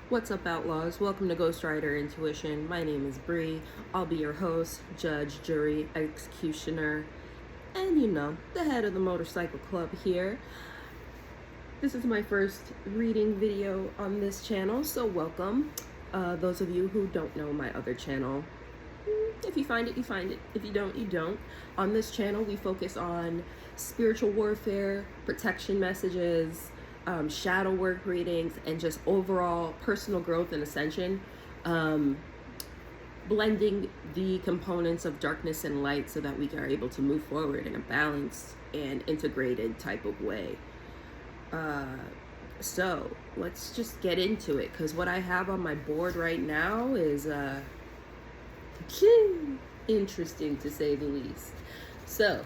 What's up, Outlaws? Welcome to Ghost Rider Intuition. My name is Bree. I'll be your host, judge, jury, executioner, and the head of the motorcycle club here. This is my first reading video on this channel, so welcome. Those of you who don't know my other channel, if you find it, you find it. If you don't, you don't. On this channel, we focus on spiritual warfare, protection messages, shadow work readings, and just overall personal growth and ascension, blending the components of darkness and light so that we are able to move forward in a balanced and integrated type of way. So let's just get into it, because what I have on my board right now is interesting, to say the least. So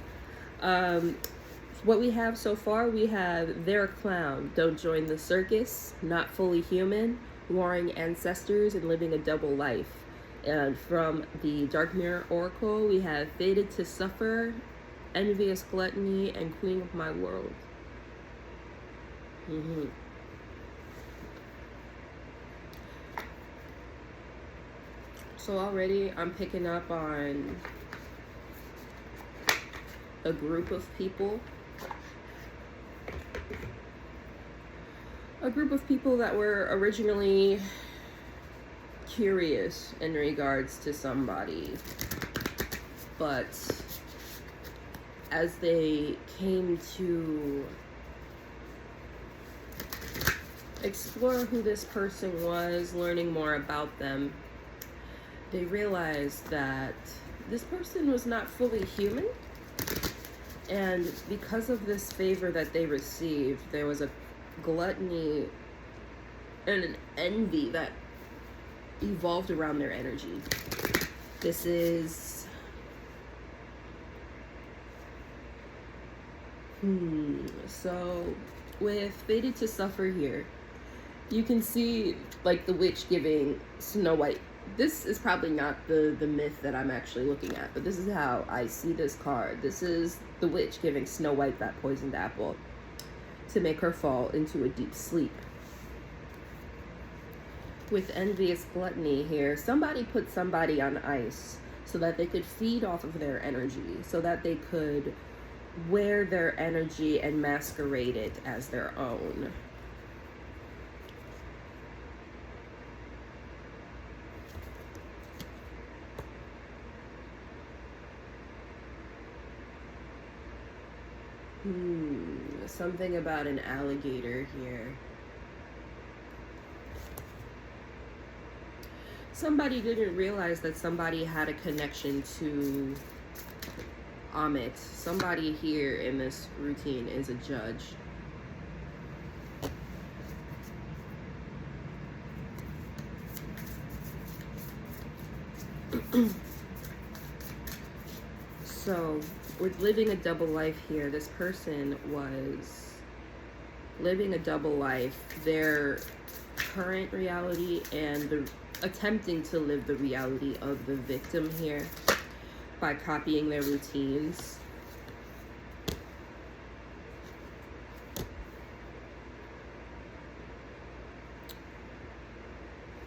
what we have so far, we have They're a Clown, Don't Join the Circus, Not Fully Human, Warring Ancestors, and Living a Double Life. And from the Dark Mirror Oracle, we have Fated to Suffer, Envious Gluttony, and Queen of My World. So already I'm picking up on a group of people. A group of people that were originally curious in regards to somebody, but as they came to explore who this person was, learning more about them, they realized that this person was not fully human. And because of this favor that they received, there was a gluttony and an envy that evolved around their energy. This is so with Fated to Suffer here, you can see like the witch giving Snow White. This is probably not the myth that I'm actually looking at, but this is how I see this card. This is the witch giving Snow White that poisoned apple to make her fall into a deep sleep. With Envious Gluttony here, somebody put somebody on ice so that they could feed off of their energy, so that they could wear their energy and masquerade it as their own. Something about an alligator here. Somebody didn't realize that somebody had a connection to Amit. Somebody here in this routine is a judge. So with living a double life here, this person was living a double life, their current reality and attempting to live the reality of the victim here by copying their routines.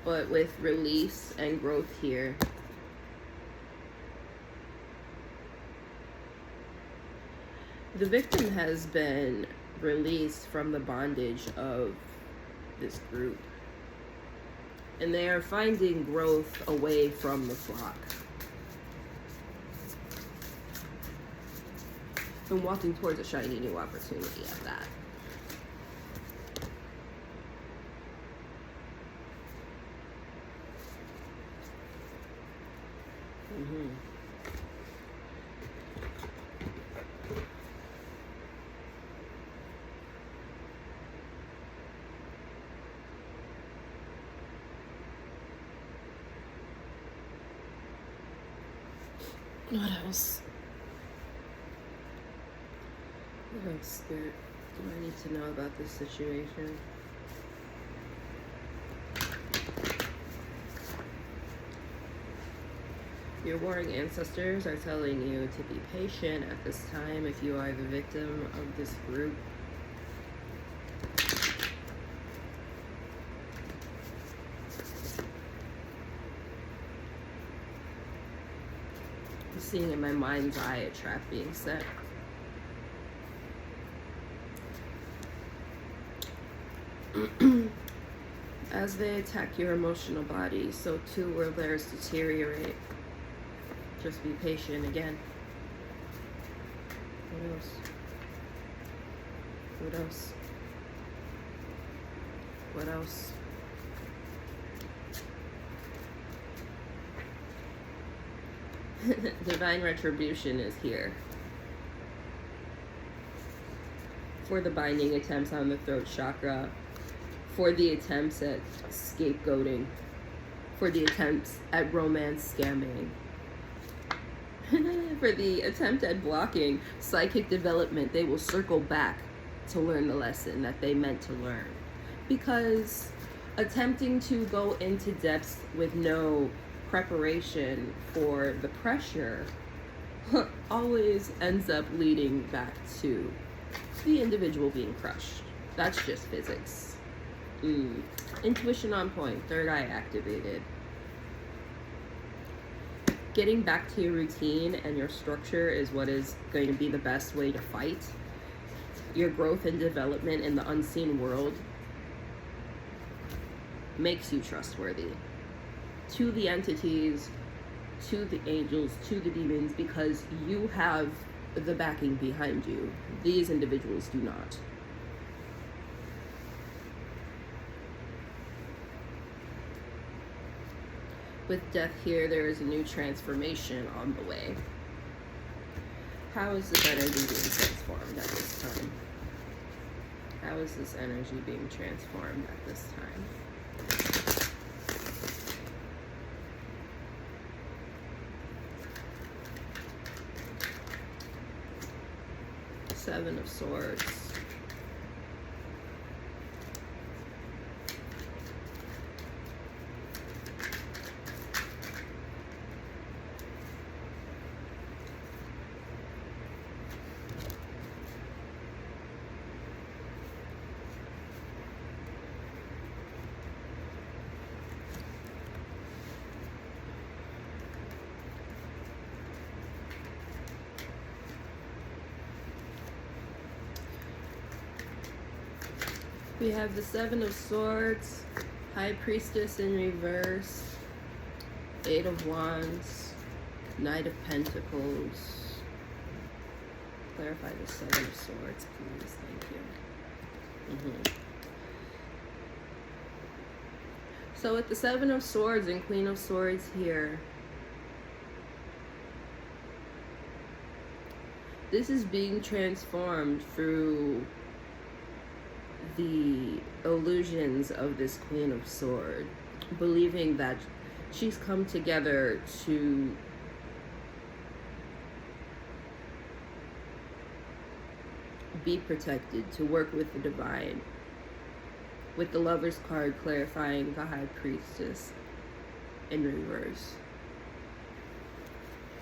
But with release and growth here, the victim has been released from the bondage of this group, and they are finding growth away from the flock and walking towards a shiny new opportunity at that. What else? What else, Spirit, do I need to know about this situation? Your warring ancestors are telling you to be patient at this time if you are the victim of this group. seeing in my mind's eye a trap being set. As they attack your emotional body, so too will theirs deteriorate. Just be patient again. What else? What else? What else? Divine retribution is here for the binding attempts on the throat chakra, for the attempts at scapegoating, for the attempts at romance scamming, for the attempt at blocking psychic development. They will circle back to learn the lesson that they meant to learn, because attempting to go into depths with no preparation for the pressure always ends up leading back to the individual being crushed. That's just physics. Intuition on point, third eye activated. Getting back to your routine and your structure is what is going to be the best way to fight. Your growth and development in the unseen world makes you trustworthy to the entities, to the angels, to the demons, because you have the backing behind you. These individuals do not. With death here, there is a new transformation on the way. How is this energy being transformed at this time? How is this energy being transformed at this time? Seven of Swords. We have the Seven of Swords, High Priestess in reverse, Eight of Wands, Knight of Pentacles. Clarify the Seven of Swords, please. Thank you. So with the Seven of Swords and Queen of Swords here, this is being transformed through the illusions of this Queen of Swords, believing that she's come together to be protected, to work with the divine, with the Lover's card clarifying the High Priestess in reverse.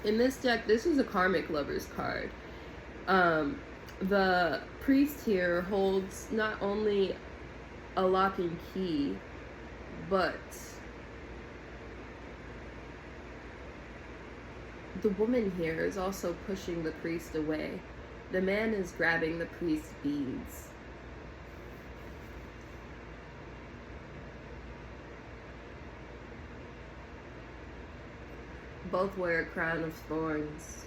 In this deck, this is a karmic Lover's card. The priest here holds not only a lock and key, but the woman here is also pushing the priest away. The man is grabbing the priest's beads. Both wear a crown of thorns.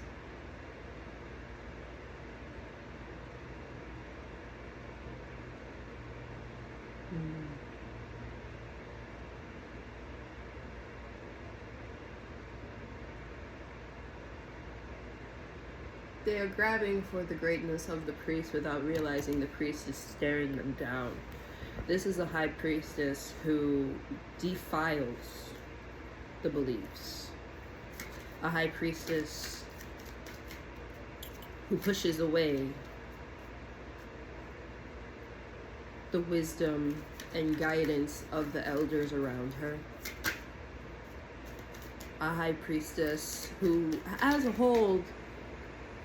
They are grabbing for the greatness of the priest without realizing the priest is staring them down. This is a high priestess who defiles the beliefs. A high priestess who pushes away the wisdom and guidance of the elders around her. A high priestess who has a hold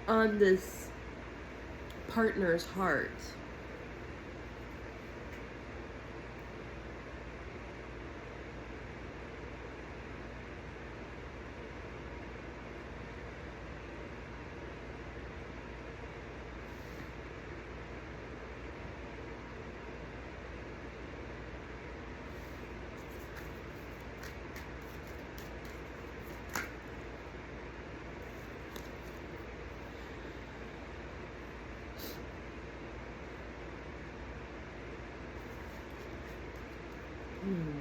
on this partner's heart. Hmm.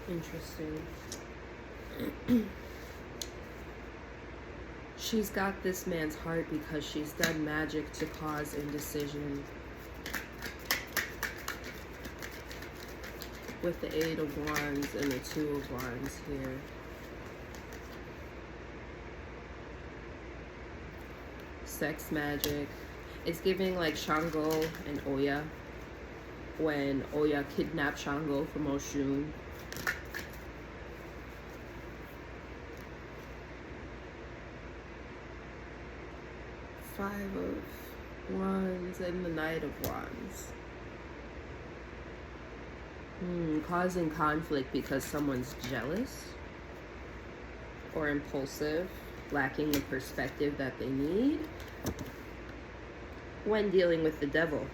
Interesting. She's got this man's heart because she's done magic to cause indecision. With the Eight of Wands and the Two of Wands here. Sex magic. It's giving like Shango and Oya. When Oya kidnapped Shango from Oshun. Five of Wands and the Knight of Wands. Causing conflict because someone's jealous or impulsive, lacking the perspective that they need when dealing with the devil.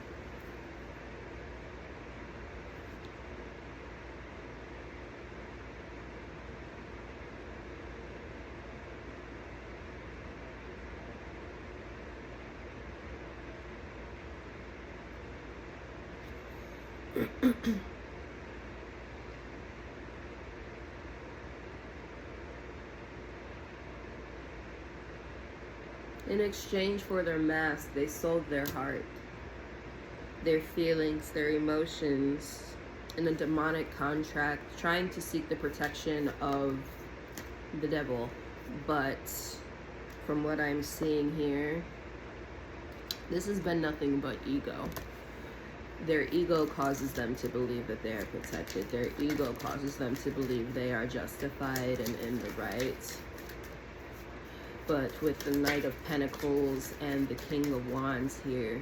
In exchange for their mask, they sold their heart, their feelings, their emotions in a demonic contract, trying to seek the protection of the devil. But from what I'm seeing here, this has been nothing but ego. Their ego causes them to believe that they are protected. Their ego causes them to believe they are justified and in the right. But with the Knight of Pentacles and the King of Wands here,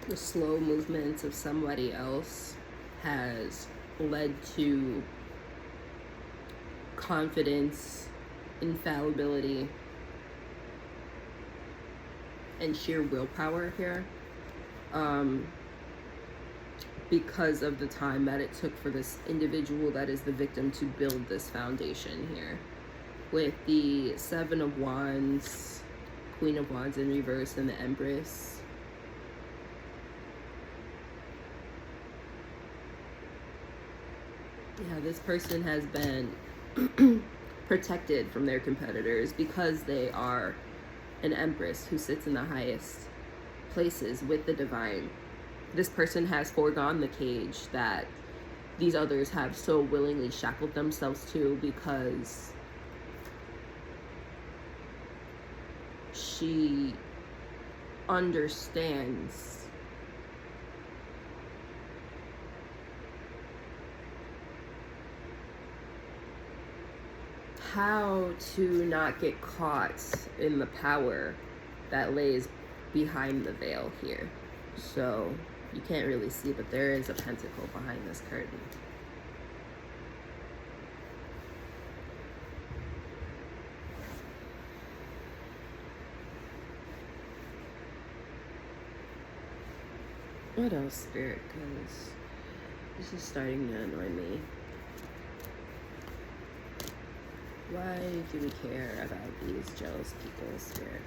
the slow movements of somebody else has led to confidence, infallibility, and sheer willpower here, because of the time that it took for this individual that is the victim to build this foundation here. With the Seven of Wands, Queen of Wands in reverse, and the Empress. Yeah, this person has been protected from their competitors because they are an Empress who sits in the highest places with the divine. This person has foregone the cage that these others have so willingly shackled themselves to, because she understands how to not get caught in the power that lays behind the veil here. So you can't really see, but there is a pentacle behind this curtain. What else, Spirit? Because this is starting to annoy me. Why do we care about these jealous people, Spirit?